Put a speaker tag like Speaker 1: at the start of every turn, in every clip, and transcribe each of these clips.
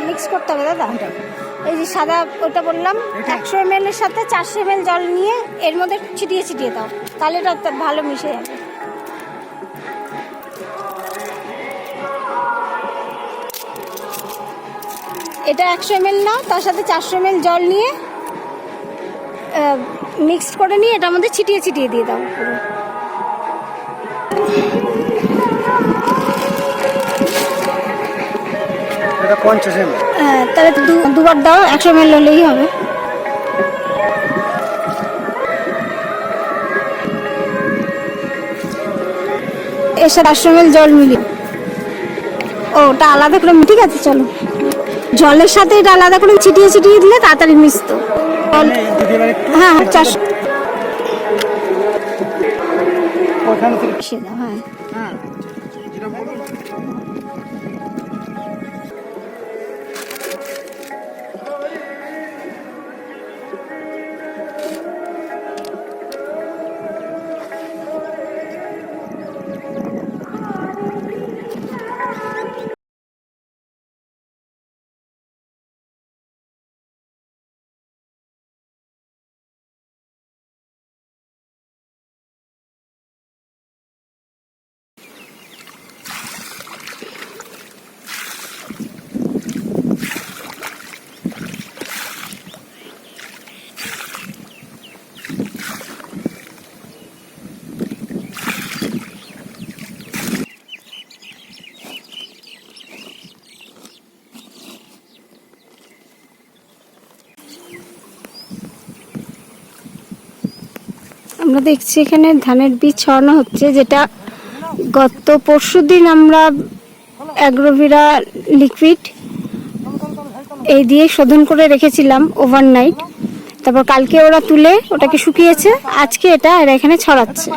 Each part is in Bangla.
Speaker 1: মিক্স করতে হবে দাদা? এই যে সাদা ওটা বললাম 100 ml এর সাথে 400 ml জল নিয়ে এর মধ্যে ছিটিয়ে ছিটিয়ে দাও, তাহলে এটা ভালো মিশে যাবে। এটা 100 ml নাও, তার সাথে 400 ml জল নিয়ে মিক্সড করে নিয়ে এটার মধ্যে ছিটিয়ে ছিটিয়ে দিয়ে দাও পুরো।
Speaker 2: এটা 50 ml।
Speaker 1: হ্যাঁ, তাহলে দুবার দাও, 100 ml হলেই হবে। এর সাথে 400 ml জল মিলিয়ে ওটা আলাদা করে, ঠিক আছে চলো। জলের সাথে এটা আলাদা করে ছিটিয়ে ছিটিয়ে দিলে তাড়াতাড়ি মিশতো। হ্যাঁ 400 হ্যাঁ। আমরা দেখছি এখানে ধানের বীজ ছড়ানো হচ্ছে, যেটা গত পরশুদিন আমরা অ্যাগ্রোভিরা লিকুইড এই দিয়ে শোধন করে রেখেছিলাম ওভারনাইট। তারপর কালকে ওরা তুলে ওটাকে শুকিয়েছে, আজকে এটা এরা এখানে ছড়াচ্ছে।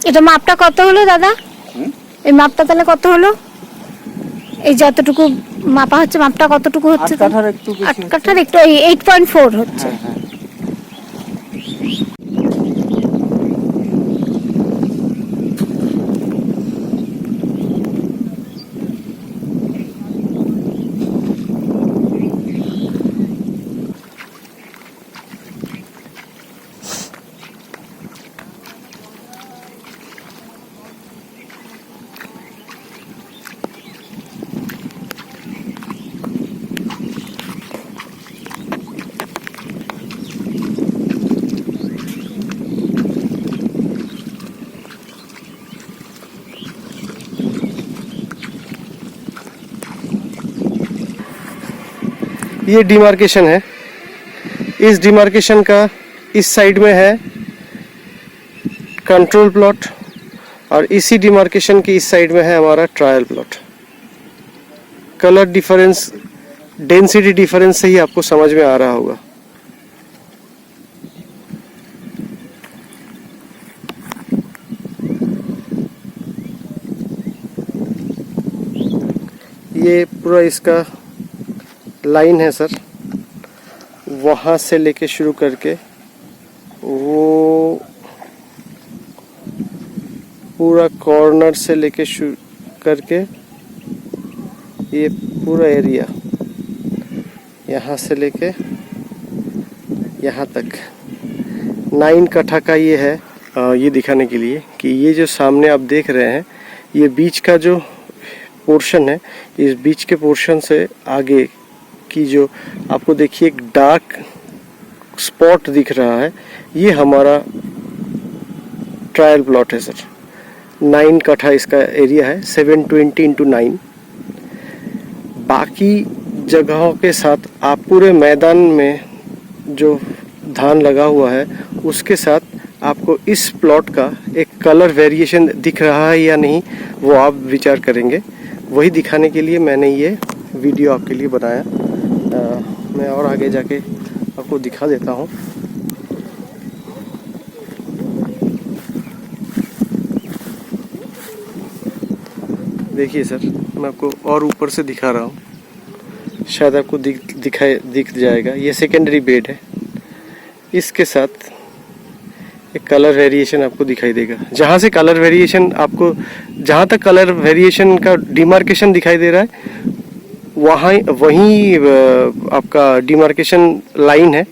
Speaker 1: এটা মাপটা কত হলো দাদা? এই মাপটা তাহলে কত হলো? এই যতটুকু মাপা হচ্ছে মাপটা কতটুকু হচ্ছে? 8 কাঠার একটু 8.4 হচ্ছে।
Speaker 2: ये डिमार्केशन है। इस डिमार्केशन का इस साइड में है कंट्रोल प्लॉट और इसी डिमार्केशन की इस साइड में है हमारा trial plot. Colour difference, density difference से ही आपको समझ में आ रहा होगा। ये पूरा इसका लाइन है सर, वहाँ से लेके शुरू करके वो पूरा कॉर्नर से लेके शुरू करके ये पूरा एरिया यहाँ से लेके यहाँ तक 9 कट्ठा का ये है। ये दिखाने के लिए कि ये जो सामने आप देख रहे हैं, ये बीच का जो पोर्शन है, इस बीच के पोर्शन से आगे की जो आपको देखिए एक डार्क स्पॉट दिख रहा है, ये हमारा ट्रायल प्लॉट है सर। 9 कट्ठा इसका एरिया है, 720x9। बाकी जगहों के साथ आप पूरे मैदान में जो धान लगा हुआ है उसके साथ आपको इस प्लॉट का एक कलर वेरिएशन दिख रहा है या नहीं, वो आप विचार करेंगे। वही दिखाने के लिए मैंने ये वीडियो आपके लिए बनाया। मैं और आगे जाके आपको दिखा देता हूँ। देखिए सर, मैं आपको और ऊपर से दिखा रहा हूँ, शायद आपको दिख जाएगा। ये सेकेंडरी बेड है, इसके साथ एक कलर वेरिएशन आपको दिखाई देगा। जहाँ से कलर वेरिएशन आपको, जहाँ तक कलर वेरिएशन का डिमार्केशन दिखाई दे रहा है, वहीं आपका डिमार्केशन लाइन है।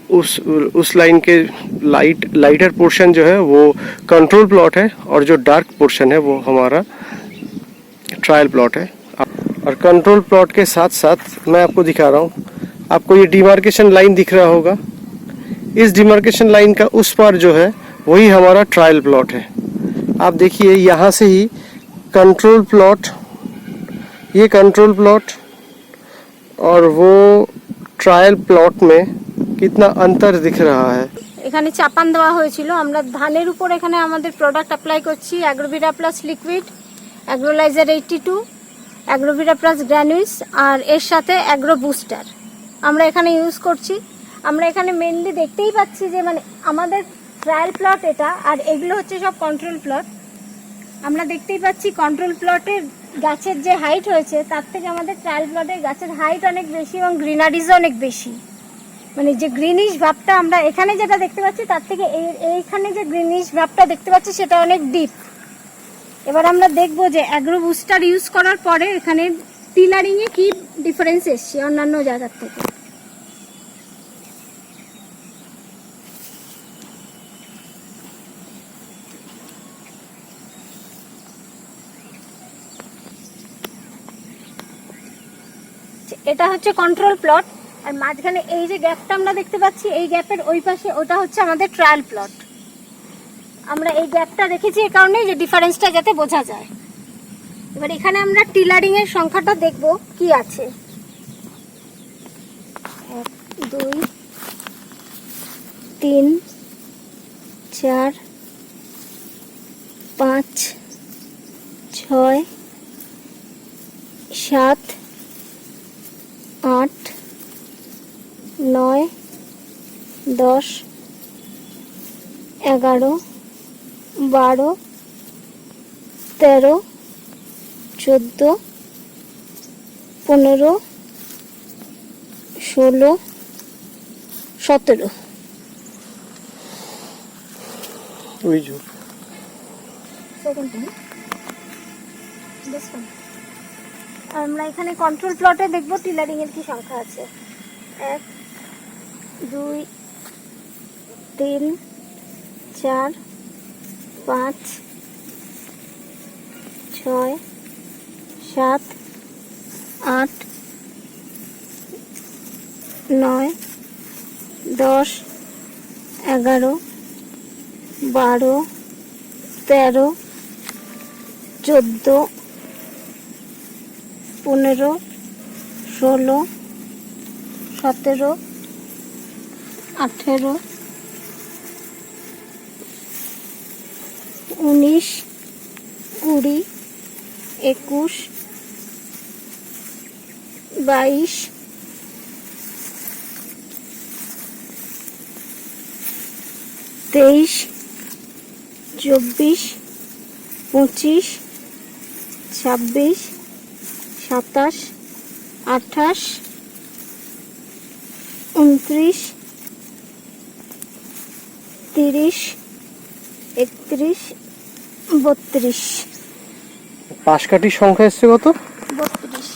Speaker 2: उस लाइन के लाइटर पोर्शन जो है वो कंट्रोल प्लॉट है और जो डार्क पोर्शन है वो हमारा ट्रायल प्लॉट है। और कंट्रोल प्लॉट के साथ साथ मैं आपको दिखा रहा हूँ, आपको ये डिमार्केशन लाइन दिख रहा होगा। इस डिमार्केशन लाइन का उस पार जो है वही हमारा ट्रायल प्लॉट है। आप देखिए यहाँ से ही कंट्रोल प्लॉट, ये कंट्रोल प्लॉट और वो ट्रायल प्लॉट में कितना अंतर दिख रहा है।
Speaker 1: এখানে চাপান দেওয়া হয়েছিল। আমরা ধানের উপর এখানে আমাদের প্রোডাক্ট অ্যাপ্লাই করছি, অ্যাগ্রোভিরা প্লাস লিকুইড, অ্যাগ্রোলাইজার 82, অ্যাগ্রোভিরা প্লাস গ্র্যানুলস আর এর সাথে অ্যাগ্রো বুস্টার আমরা এখানে ইউজ করছি। আমরা এখানে মেনলি দেখতেই পাচ্ছি যে মানে আমাদের ট্রায়াল প্লট এটা, আর এগুলো হচ্ছে সব কন্ট্রোল প্লট। আমরা দেখতেই পাচ্ছি কন্ট্রোল প্লটের গাছের যে হাইট হয়েছে তার থেকে আমাদের ট্রায়াল প্লটের গাছের হাইট অনেক বেশি এবং গ্রিনারিজও অনেক বেশি। মানে যে গ্রিনিশ ভাবটা আমরা এখানে যেটা দেখতে পাচ্ছি তার থেকে এইখানে যে গ্রিনিশ ভাবটা দেখতে পাচ্ছি সেটা অনেক ডিপ। এবার আমরা দেখবো যে অ্যাগ্রো বুস্টার ইউজ করার পরে এখানে টিলারিংয়ে কি ডিফারেন্স এসছে অন্যান্য জায়গার থেকে। এটা হচ্ছে কন্ট্রোল প্লট, আর মাঝখানে এই যে গ্যাপটা আমরা দেখতে পাচ্ছি, এই গ্যাপের ওই পাশে ওটা হচ্ছে আমাদের ট্রায়াল প্লট। আমরা এই গ্যাপটা রেখেছি এই কারণে যে ডিফারেন্সটা যাতে বোঝা যায়। এবার এখানে আমরা টিলারিং এর সংখ্যাটা দেখব কি আছে। 1 2 3 4 5 6 7 8 9 10 11 12 13 14 15 16 17 আমরা এখানে কন্ট্রোল প্লটে দেখব টিলারিং এর কি সংখ্যা আছে। 1 2 3 4 5 6 7 8 9 10 11 12 13 14 15 16 17, 18, 19, 20, 21, 22, 23, 24, 25, 26, 27, 28, 29, 30, 31, 32,
Speaker 2: পাশকাঠির সংখ্যা এসছে কত?
Speaker 1: 32।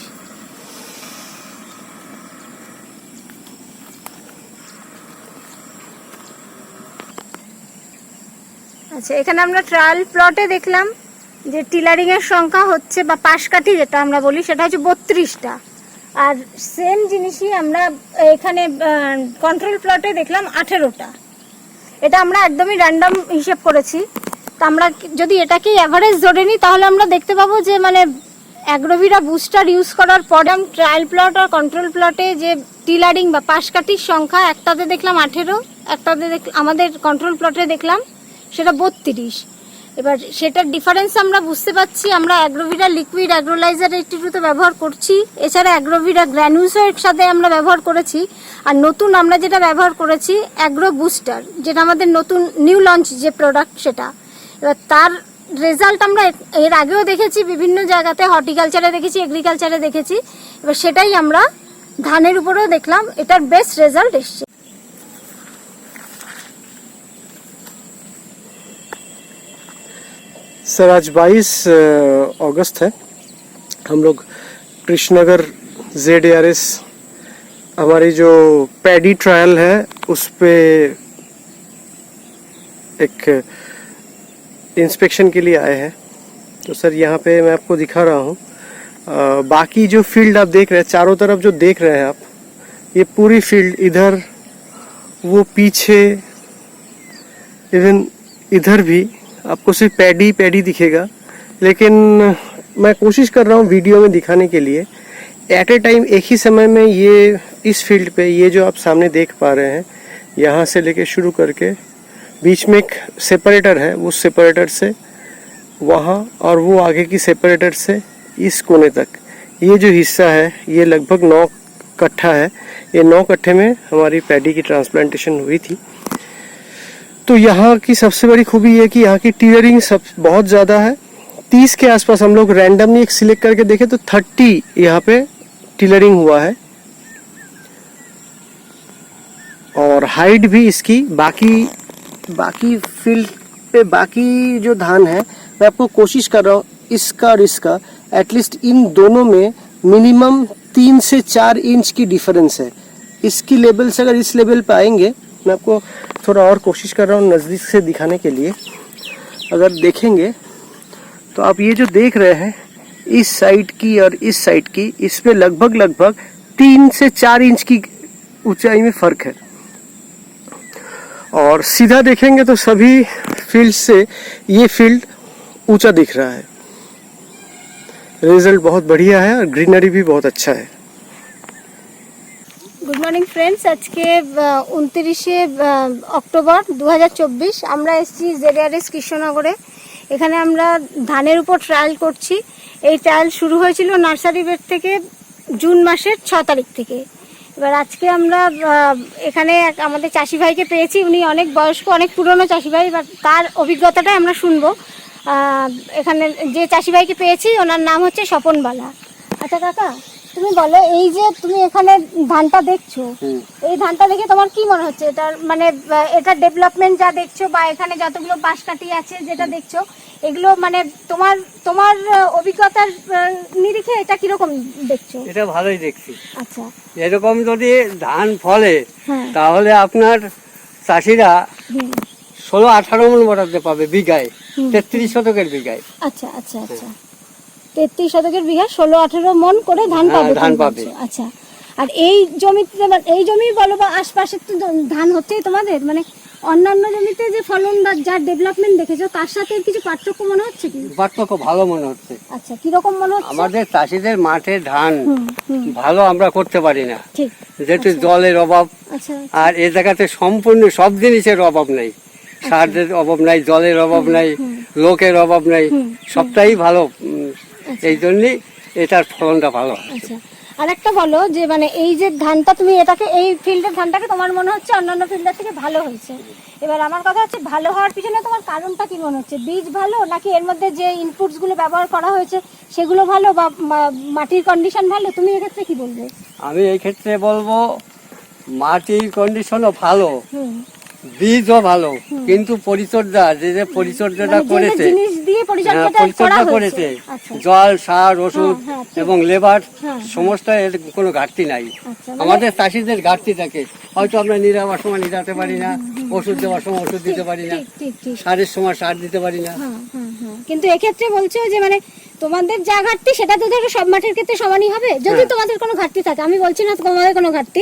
Speaker 1: আচ্ছা, এখানে আমরা ট্রায়াল প্লটে দেখলাম যে টিলারিং এর সংখ্যা হচ্ছে বা পাশকাঠি যেটা আমরা বলি সেটা হচ্ছে 32টা। আর সেম জিনিসই আমরা এখানে কন্ট্রোল প্লটে দেখলাম 18টা। এটা আমরা একদমই র্যান্ডম হিসেব করেছি। তো আমরা যদি এটাকে অ্যাভারেজ ধরে নিই তাহলে আমরা দেখতে পাবো যে মানে অ্যাগ্রোভিরা বুস্টার ইউজ করার পরে ট্রায়াল প্লট আর কন্ট্রোল প্লটে যে টিলারিং বা পাশকাঠির সংখ্যা একটাতে দেখলাম 18, একটাতে আমাদের কন্ট্রোল প্লটে দেখলাম সেটা 32। এবার সেটার ডিফারেন্স আমরা বুঝতে পারছি। আমরা অ্যাগ্রোভিরা লিকুইড অ্যাগ্রোলাইজার 82 ব্যবহার করছি, এছাড়া অ্যাগ্রোভিরা গ্র্যানুলসের সাথে আমরা ব্যবহার করেছি। আর নতুন আমরা যেটা ব্যবহার করেছি অ্যাগ্রো বুস্টার, যেটা আমাদের নতুন নিউ লঞ্চ যে প্রোডাক্ট সেটা। এবার তার রেজাল্ট আমরা এর আগেও দেখেছি বিভিন্ন জায়গাতে, হর্টিকালচারে দেখেছি, এগ্রিকালচারে দেখেছি। এবার সেটাই আমরা ধানের উপরেও দেখলাম, এটার বেস্ট রেজাল্ট এসছে।
Speaker 2: सर आज 22 अगस्त है। हम लोग कृष्णनगर ZARS हमारी जो पैडी ट्रायल है उस पे एक इंस्पेक्शन के लिए आए हैं। तो सर यहाँ पे मैं आपको दिखा रहा हूँ बाकी जो फील्ड आप देख रहे हैं, चारों तरफ जो देख रहे हैं आप, ये पूरी फील्ड, इधर वो पीछे इवन इधर भी आपको सिर्फ पैडी दिखेगा। लेकिन मैं कोशिश कर रहा हूँ वीडियो में दिखाने के लिए एट ए टाइम एक ही समय में ये इस फील्ड पे ये जो आप सामने देख पा रहे हैं, यहाँ से लेके शुरू करके बीच में एक सेपरेटर है, उस सेपरेटर से वहाँ और वो आगे की सेपरेटर से इस कोने तक ये जो हिस्सा है ये लगभग 9 कट्ठा है। ये 9 कट्ठे में हमारी पैडी की ट्रांसप्लांटेशन हुई थी। तो यहाँ की सबसे बड़ी खूबी ये कि यहाँ की टीलरिंग सब बहुत ज़्यादा है। 30 के आसपास हम लोग रैंडमली एक सिलेक्ट करके देखे तो 30 यहाँ पे टीलरिंग हुआ है। और हाइट भी इसकी बाकी फील्ड पे बाकी जो धान है, मैं आपको कोशिश कर रहा हूँ इसका और इसका एटलीस्ट इन दोनों में मिनिमम 3 से 4 इंच की डिफरेंस है। इसकी लेवल से अगर इस लेवल पे आएंगे, मैं आपको थोड़ा और कोशिश कर रहा हूँ नज़दीक से दिखाने के लिए। अगर देखेंगे तो आप ये जो देख रहे हैं इस साइड की और इस साइड की, इसमें लगभग 3 से 4 इंच की ऊंचाई में फ़र्क है। और सीधा देखेंगे तो सभी फील्ड से ये फील्ड ऊंचा दिख रहा है। रिजल्ट बहुत बढ़िया है और ग्रीनरी भी बहुत अच्छा है।
Speaker 1: গুড মর্নিং ফ্রেন্ডস, আজকে 29শে অক্টোবর 2024। আমরা এসেছি ZARS কৃষ্ণনগরে। এখানে আমরা ধানের উপর ট্রায়াল করছি। এই ট্রায়াল শুরু হয়েছিল নার্সারি বেড থেকে জুন মাসের 6 তারিখ থেকে। এবার আজকে আমরা এখানে আমাদের চাষি ভাইকে পেয়েছি। উনি অনেক বয়স্ক, অনেক পুরনো চাষি ভাই। এবার তার অভিজ্ঞতাটাই আমরা শুনবো। এখানে যে চাষি ভাইকে পেয়েছি ওনার নাম হচ্ছে স্বপন বালা। আচ্ছা কাকা, তুমি বলো, এই যে তুমি এখানে ধানটা দেখছো, এই ধানটা দেখে তোমার কি মনে হচ্ছে? এটার মানে এটা ডেভেলপমেন্ট যা দেখছো বা এখানে যতগুলো পাশকাঠি আছে যেটা দেখছো, এগুলো মানে তোমার অভিজ্ঞতার নিরিখে এটা কিরকম দেখছো?
Speaker 3: এটা ভালোই দেখছি।
Speaker 1: আচ্ছা,
Speaker 3: এরকম যদি ধান ফলে তাহলে আপনার চাষিরা 16-18 মণ বরাদ্দ পাবে বিঘায়, 33 শতকের বিঘায়।
Speaker 1: আচ্ছা আচ্ছা আচ্ছা, 33 শতকের বিঘা 16-18 মণ করে ধান পাবে। আচ্ছা, আর এই জমিতে, এই জমি বলো বা আশপাশে তো ধান হচ্ছেই তোমাদের, মানে অন্যান্য জমিতে যে ফলন বা যার ডেভেলপমেন্ট দেখেছো তার সাথে এর কিছু পার্থক্য মনে হচ্ছে কি?
Speaker 3: পার্থক্য ভালো মনে হচ্ছে।
Speaker 1: আচ্ছা, কিরকম মনে হচ্ছে?
Speaker 3: আমাদের চাষিদের মাঠে ধান
Speaker 1: হুম, হুম,
Speaker 3: ভালো আমরা করতে পারি না,
Speaker 1: ঠিক।
Speaker 3: যেহেতু জলের অভাব।
Speaker 1: আচ্ছা,
Speaker 3: আর এ জায়গাতে সম্পূর্ণ সব জিনিসের অভাব নাই, সারের অভাব নাই, জলের অভাব নাই, লোকের অভাব নাই, সবটাই ভালো। এই জন্যই এটার ফলনটা ভালো।
Speaker 1: আচ্ছা, আর একটা বলো যে মানে এই যে ধানটা তুমি এটাকে এই ফিল্ডের ধানটাকে তোমার মনে হচ্ছে অন্যান্য ফিল্ডের থেকে ভালো হয়েছে। এবার আমার কথা হচ্ছে ভালো হওয়ার পিছনে তোমার কারণটা কি মনে হচ্ছে? বীজ ভালো, নাকি এর মধ্যে যে ইনপুটস গুলো ব্যবহার করা হয়েছে সেগুলো ভালো, বা মাটির কন্ডিশন ভালো? তুমি এক্ষেত্রে কি বলবে?
Speaker 3: আমি এই ক্ষেত্রে বলবো মাটির কন্ডিশনও ভালো,
Speaker 1: হুম,
Speaker 3: বীজও ভালো, কিন্তু পরিচর্যা যে পরিচর্যাটা
Speaker 1: মানে যে যে
Speaker 3: করেছে,
Speaker 1: জিনিস দিয়ে পরিচর্যাটা
Speaker 3: পরিচর্যা
Speaker 1: করা
Speaker 3: করেছে,
Speaker 1: হয়েছে। আচ্ছা,
Speaker 3: জল, সার, ওষুধ
Speaker 1: হ্যাঁ, ঠিক।
Speaker 3: এবং লেবার
Speaker 1: হ্যাঁ,
Speaker 3: সমস্ত এর কোনো ঘাটতি নাই।
Speaker 1: আচ্ছা,
Speaker 3: আমাদের চাষিদের ঘাটতি থাকে, হয়তো আমরা নিরাবার সময় নিরাতে পারি না, ওষুধ দেওয়ার সময় ওষুধ দিতে পারি না,
Speaker 1: ঠিক ঠিক ঠিক।
Speaker 3: সারের সময় সার দিতে পারি না।
Speaker 1: হ্যাঁ, হ্যাঁ, হ্যাঁ। কিন্তু এক্ষেত্রে বলছো যে মানে তোমাদের যা ঘাটতি সেটা তো ধরো সব মাঠের ক্ষেত্রে সমানই হবে, যদি তোমাদের কোনো ঘাটতি থাকে। আমি বলছি না তোমাদের কোনো ঘাটতি,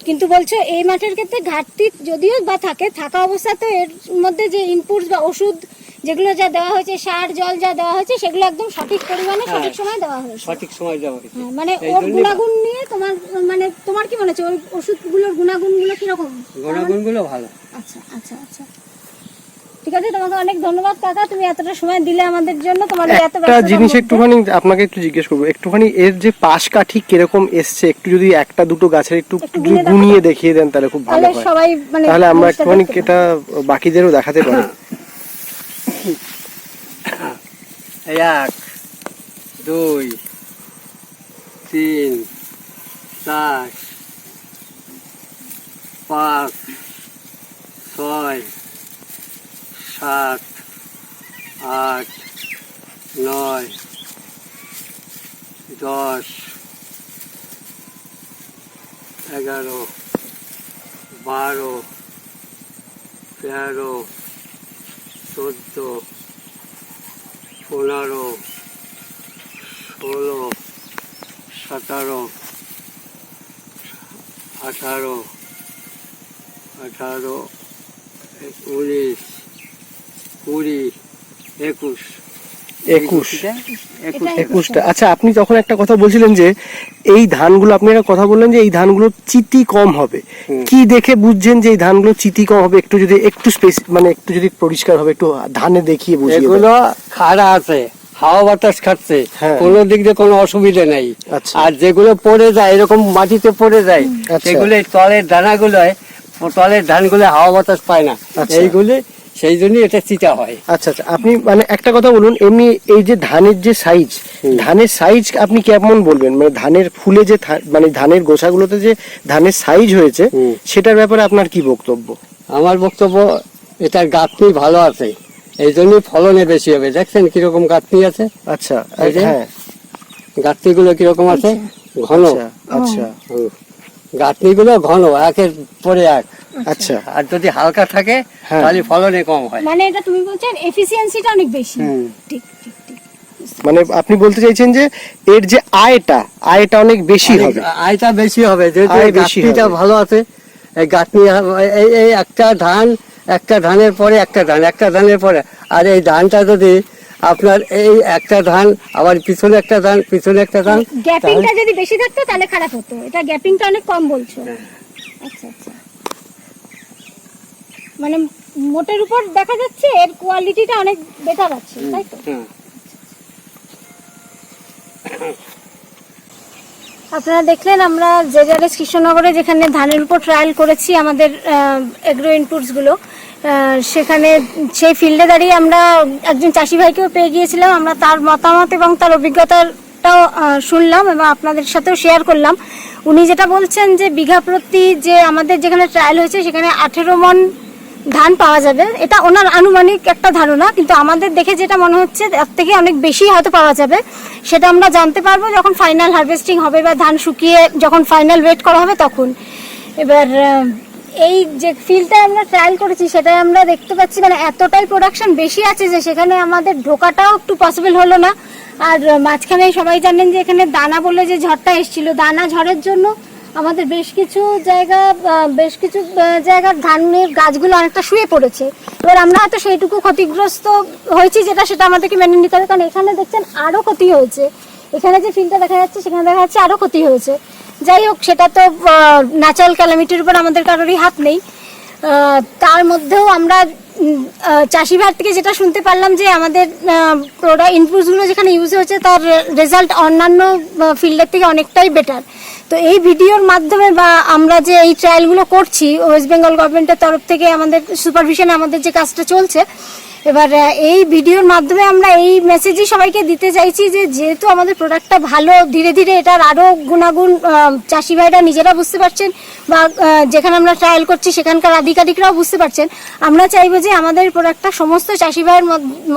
Speaker 1: কিন্তু বলছো এই মাঠের ক্ষেত্রে ঘাটতি যদিও বা থাকে, থাকা অবস্থা তো এর মধ্যে যে ইনপুটস বা ওষুধ যেগুলো যা দেওয়া হয়েছে, সার জল যা দেওয়া হয়েছে, সেগুলো একদম সঠিক পরিমাণে সঠিক সময় দেওয়া হয়েছে।
Speaker 3: সঠিক সময় দেওয়া হয়েছে।
Speaker 1: হ্যাঁ, মানে
Speaker 3: এই
Speaker 1: ওর
Speaker 3: জন্যই
Speaker 1: গুণাগুণ নিয়ে তোমার মানে তোমার কি মনে হচ্ছে ওই ওষুধগুলোর গুণাগুণগুলো কিরকম?
Speaker 3: গুণাগুণগুলো ভালো।
Speaker 1: আচ্ছা, আচ্ছা, আচ্ছা, ঠিক আছে। তোমাকে অনেক ধন্যবাদ কাকা, তুমি এতটা সময় দিলে আমাদের জন্য। তোমার এই এত
Speaker 2: একটা
Speaker 1: ব্যস্ততার
Speaker 2: জিনিস
Speaker 1: মধ্যে।
Speaker 2: একটুখানি আপনাকে একটু জিজ্ঞেস করবো, একটুখানি এর যে পাশ কাঠি কিরকম এসছে একটু যদি একটা দুটো গাছের একটু
Speaker 1: একটু গুনে দেখাও।
Speaker 2: গুনিয়ে দেখিয়ে দেন তাহলে খুব ভালো
Speaker 1: তাহলে
Speaker 2: হয়।
Speaker 1: সবাই মানে
Speaker 2: তাহলে আমরা
Speaker 1: জিনিসটা
Speaker 2: একটুখানি
Speaker 1: দেখতে
Speaker 2: এটা বাকিদেরও দেখাতে পারি।
Speaker 3: এক, দুই, তিন, চার, পাঁচ, ছয়, সাত, আট, নয়, 10, 11, 12, 13, 14, 15, 16, 17, 18, 19, 20, 21।
Speaker 2: 21টা। আচ্ছা, আপনি তখন একটা কথা বলছিলেন যে এই ধানগুলো, আপনি একটা কথা বললেন যে এই ধানগুলো চিতি কম হবে। কি দেখে বুঝছেন যে এই ধানগুলো চিতি কম হবে? একটু যদি একটু মানে একটু যদি পরিষ্কার হবে একটু ধানে দেখিয়ে বুঝিয়ে দেন।
Speaker 3: এগুলো খাড়া আছে, হাওয়া বাতাস খাচ্ছে,
Speaker 2: হ্যাঁ।
Speaker 3: কোনো দিক দিয়ে কোনো অসুবিধা নেই।
Speaker 2: আচ্ছা।
Speaker 3: আর যেগুলো পড়ে যায় এরকম মাটিতে পড়ে যায়,
Speaker 2: আচ্ছা।
Speaker 3: সেগুলো তলের দানাগুলো, তলের ধানগুলো হাওয়া বাতাস পায় না,
Speaker 2: আচ্ছা।
Speaker 3: এইগুলি, সেই জন্যই এটা চিটা হয়।
Speaker 2: আচ্ছা, আচ্ছা, আপনি মানে একটা কথা বলুন, এমনি এই যে ধানের যে সাইজ, ধানের সাইজ আপনি কেমন বলবেন? মানে ধানের ফুলে যে মানে ধানের গোছাগুলোতে যে ধানের সাইজ হয়েছে, সেটার ব্যাপারে আপনার কি বক্তব্য?
Speaker 3: আমার বক্তব্য, এটার গাঁথনি ভালো আছে, এই জন্যই ফলনে বেশি হবে। দেখছেন কিরকম গাঁথনি আছে?
Speaker 2: আচ্ছা,
Speaker 3: এই যে
Speaker 2: হ্যাঁ,
Speaker 3: গাঁথনিগুলো কিরকম আছে, ঘন।
Speaker 2: আচ্ছা, আচ্ছা,
Speaker 3: গাঁথনিগুলো ঘন, একের পরে এক।
Speaker 2: আচ্ছা,
Speaker 3: আর যদি হালকা থাকে
Speaker 2: হ্যাঁ।
Speaker 3: তাহলে ফলনে কম হয়।
Speaker 1: মানে এটা তুমি বলছেন এফিসিয়েন্সিটা অনেক বেশি। ঠিক ঠিক ঠিক।
Speaker 2: মানে আপনি বলতে চাইছেন যে এর যে আয়টা অনেক বেশি হবে।
Speaker 3: আয়টা বেশি হবে, যেহেতু
Speaker 2: আয়
Speaker 3: এই
Speaker 2: বেশি
Speaker 3: গাঁথনিটা
Speaker 2: হবে।
Speaker 3: ভালো আছে। এই গাঁথনি, এই একটা ধানের পরে একটা ধানের পরে, আর এই ধানটা যদি আপনার এই একটা ধান, আবার পিছনে একটা ধান, পিছনে একটা ধান,
Speaker 1: গ্যাপিংটা যদি বেশি থাকতো তাহলে খারাপ হতো। এটা গ্যাপিংটা অনেক কম বলছো। আচ্ছা, আচ্ছা, মানে মোটের উপর দেখা যাচ্ছে এর কোয়ালিটিটা অনেক বেটার আছে, তাই তো?
Speaker 3: হ্যাঁ।
Speaker 1: আপনারা দেখলেন আমরা জেজারেস কৃষ্ণনগরে যেখানে ধানের উপর ট্রায়াল করেছি আমাদের এগ্রো ইনপুটস গুলো, সেখানে সেই ফিল্ডে দাঁড়িয়ে আমরা একজন চাষি ভাইকেও পেয়ে গিয়েছিলাম। আমরা তার মতামত এবং তার অভিজ্ঞতাটাও শুনলাম এবং আপনাদের সাথেও শেয়ার করলাম। উনি যেটা বলছেন যে বিঘা প্রতি যে আমাদের যেখানে ট্রায়াল হয়েছে সেখানে 18 মণ ধান পাওয়া যাবে, এটা ওনার আনুমানিক একটা ধারণা, কিন্তু আমাদের দেখে যেটা মনে হচ্ছে তার থেকে অনেক বেশি হয়তো পাওয়া যাবে। সেটা আমরা জানতে পারবো যখন ফাইনাল হারভেস্টিং হবে বা ধান শুকিয়ে যখন ফাইনাল ওয়েট করা হবে তখন। এবার এই যে ফিল্ডটা আমরা ট্রায়াল করেছি সেটাই আমরা দেখতে পাচ্ছি মানে এতটাই প্রোডাকশন বেশি আছে যে সেখানে আমাদের ঢোকাটাও একটু পসিবল হলো না। আর মাঝখানে সবাই জানেন যে এখানে দানা বলে যে ঝড়টা এসেছিল, দানা ঝড়ের জন্য আমাদের বেশ কিছু জায়গার ধানের গাছগুলো অনেকটা শুয়ে পড়েছে। এবার আমরা হয়তো সেইটুকু ক্ষতিগ্রস্ত হয়েছি সেটা আমাদেরকে মেনে নিতে হবে, কারণ এখানে দেখছেন আরো ক্ষতি হয়েছে। এখানে যে ফিল্ডটা দেখা যাচ্ছে সেখানে দেখা যাচ্ছে আরো ক্ষতি হয়েছে। যাই হোক, সেটা তো ন্যাচারাল ক্যালামিটির উপর আমাদের কারোরই হাত নেই। তার মধ্যেও আমরা চাষি ভাই থেকে যেটা শুনতে পারলাম যে আমাদের ইনপুটসগুলো যেখানে ইউজ হয়েছে তার রেজাল্ট অন্যান্য ফিল্ডের থেকে অনেকটাই বেটার। তো এই ভিডিওর মাধ্যমে বা আমরা যে এই ট্রায়ালগুলো করছি ওয়েস্ট বেঙ্গল গভর্নমেন্টের তরফ থেকে আমাদের সুপারভিশনে আমাদের যে কাজটা চলছে, এবার এই ভিডিওর মাধ্যমে আমরা এই মেসেজই সবাইকে দিতে চাইছি যে যেহেতু আমাদের প্রোডাক্টটা ভালো, ধীরে ধীরে এটার আরও গুণাগুণ চাষি ভাইরা নিজেরা বুঝতে পারছেন বা যেখানে আমরা ট্রায়াল করছি সেখানকার আধিকারিকরাও বুঝতে পারছেন। আমরা চাইবো যে আমাদের প্রোডাক্টটা সমস্ত চাষি ভাইয়ের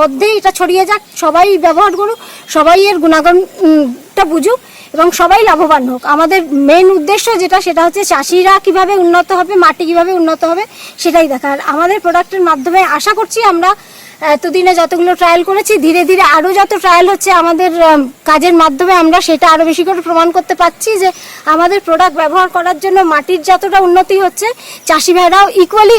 Speaker 1: মধ্যেই এটা ছড়িয়ে যাক, সবাই ব্যবহার করুক, সবাই এর গুণাগুণটা বুঝুক এবং সবাই লাভবান হোক। আমাদের মেন উদ্দেশ্য সেটা হচ্ছে চাষিরা কিভাবে উন্নত হবে, মাটি কিভাবে উন্নত হবে সেটাই দেখা। আর আমাদের প্রোডাক্টের মাধ্যমে আশা করছি আমরা এতদিনে যতগুলো ট্রায়াল করেছি, ধীরে ধীরে আরও যত ট্রায়াল হচ্ছে আমাদের কাজের মাধ্যমে আমরা সেটা আরও বেশি করে প্রমাণ করতে পারছি যে আমাদের প্রোডাক্ট ব্যবহার করার জন্য মাটির যতটা উন্নতি হচ্ছে, চাষি ভাইরাও ইকুয়ালি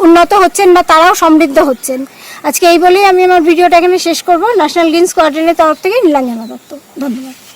Speaker 1: উন্নত হচ্ছেন বা তারাও সমৃদ্ধ হচ্ছেন। আজকে এই বলেই আমি আমার ভিডিওটা এখানে শেষ করব। ন্যাশনাল গ্রিন স্কোয়াড্রনের তরফ থেকে নীলাঞ্জনা দত্ত, ধন্যবাদ।